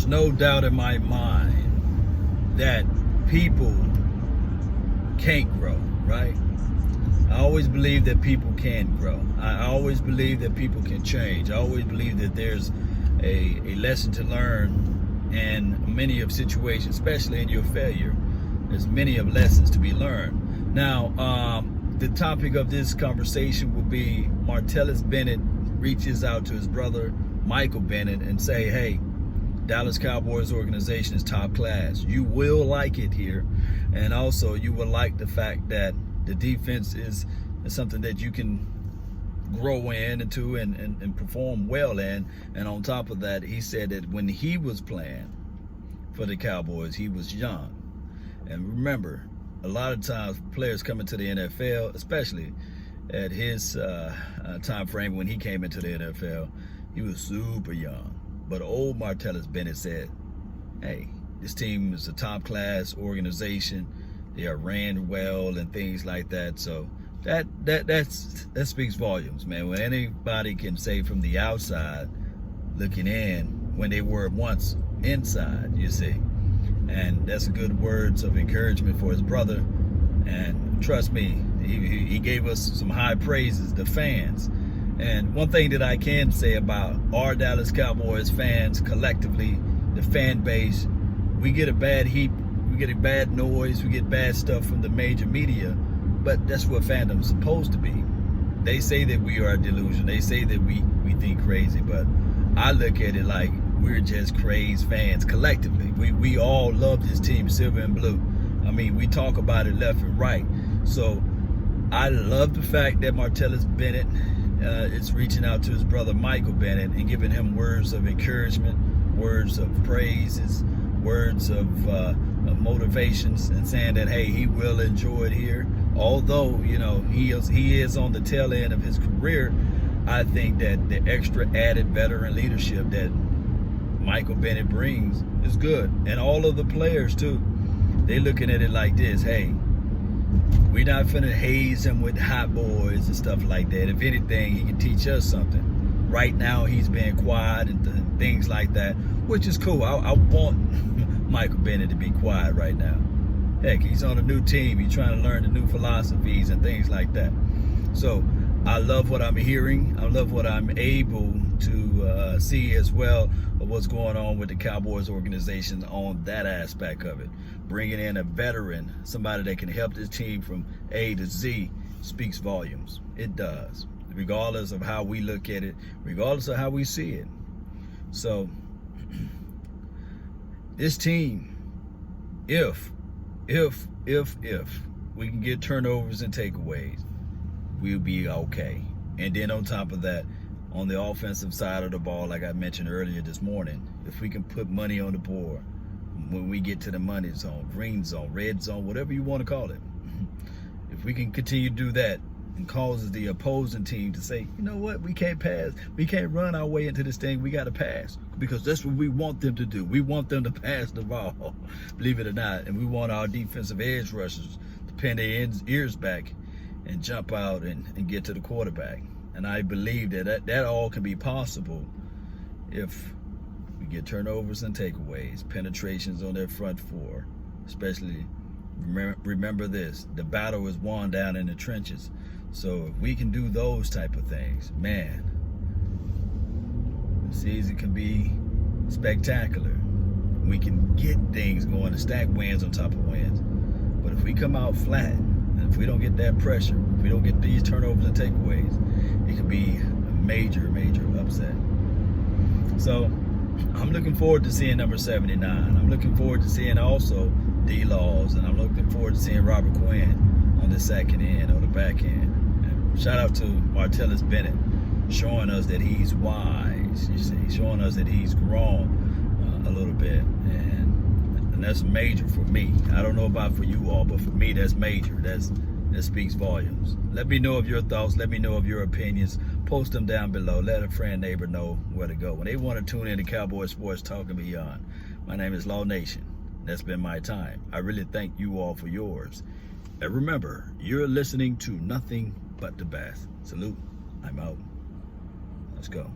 there's no doubt in my mind that people can't grow, right? I always believe that people can grow. I always believe that people can change. I always believe that there's a lesson to learn in many of situations, especially in your failure. There's many of lessons to be learned. Now, the topic of this conversation will be Martellus Bennett reaches out to his brother Michael Bennett and say, hey, Dallas Cowboys organization is top class. You will like it here. And also you will like the fact that the defense is something that you can grow into and perform well in. And on top of that, he said that when he was playing for the Cowboys, he was young. And remember, a lot of times players come into the NFL, especially at his time frame when he came into the NFL, he was super young. But old Martellus Bennett said, hey, this team is a top class organization. They are ran well and things like that. So that speaks volumes, man. When anybody can say from the outside looking in when they were once inside, you see. And that's a good words of encouragement for his brother. And trust me, he gave us some high praises, the fans. And one thing that I can say about our Dallas Cowboys fans collectively, the fan base, we get a bad heap, we get a bad noise, we get bad stuff from the major media, but that's what fandom's supposed to be. They say that we are a delusion. They say that we think crazy, but I look at it like we're just crazy fans collectively. We all love this team, silver and blue. I mean, we talk about it left and right. So I love the fact that Martellus Bennett is reaching out to his brother Michael Bennett and giving him words of encouragement, words of praises, words of motivations, and saying that, hey, he will enjoy it here. Although, you know, he is on the tail end of his career, I think that the extra added veteran leadership that Michael Bennett brings is good. And all of the players too, they looking at it like this, hey, we're not finna haze him with hot boys and stuff like that. If anything, he can teach us something. Right now, he's being quiet and things like that, which is cool. I want Michael Bennett to be quiet right now. Heck, he's on a new team. He's trying to learn the new philosophies and things like that. So I love what I'm hearing. I love what I'm able to see as well of what's going on with the Cowboys organization on that aspect of it. Bringing in a veteran, somebody that can help this team from A to Z, speaks volumes. It does, regardless of how we look at it, regardless of how we see it. So this team, if we can get turnovers and takeaways, we'll be okay. And then on top of that, on the offensive side of the ball, like I mentioned earlier this morning, if we can put money on the board when we get to the money zone, green zone, red zone, whatever you want to call it, if we can continue to do that and causes the opposing team to say, you know what, we can't pass, we can't run our way into this thing, we got to pass, because that's what we want them to do. We want them to pass the ball, believe it or not, and we want our defensive edge rushers to pin their ears back and jump out and get to the quarterback. And I believe that all can be possible if we get turnovers and takeaways, penetrations on their front four. Especially, remember this, the battle is won down in the trenches. So if we can do those type of things, man, the season can be spectacular. We can get things going and stack wins on top of wins. But if we come out flat, and if we don't get that pressure, if we don't get these turnovers and takeaways, it could be a major upset. So I'm looking forward to seeing number 79. I'm looking forward to seeing also D-Laws, and I'm looking forward to seeing Robert Quinn on the second end or the back end. And shout out to Martellus Bennett, showing us that he's wise, you see, showing us that he's grown a little bit. And that's major for me. I don't know about for you all, but for me, that's major. That speaks volumes. Let me know of your thoughts. Let me know of your opinions. Post them down below. Let a friend, neighbor know where to go when they want to tune in to Cowboy Sports Talk and Beyond. My name is Law Nation. That's been my time. I really thank you all for yours. And remember, you're listening to nothing but the best. Salute. I'm out. Let's go.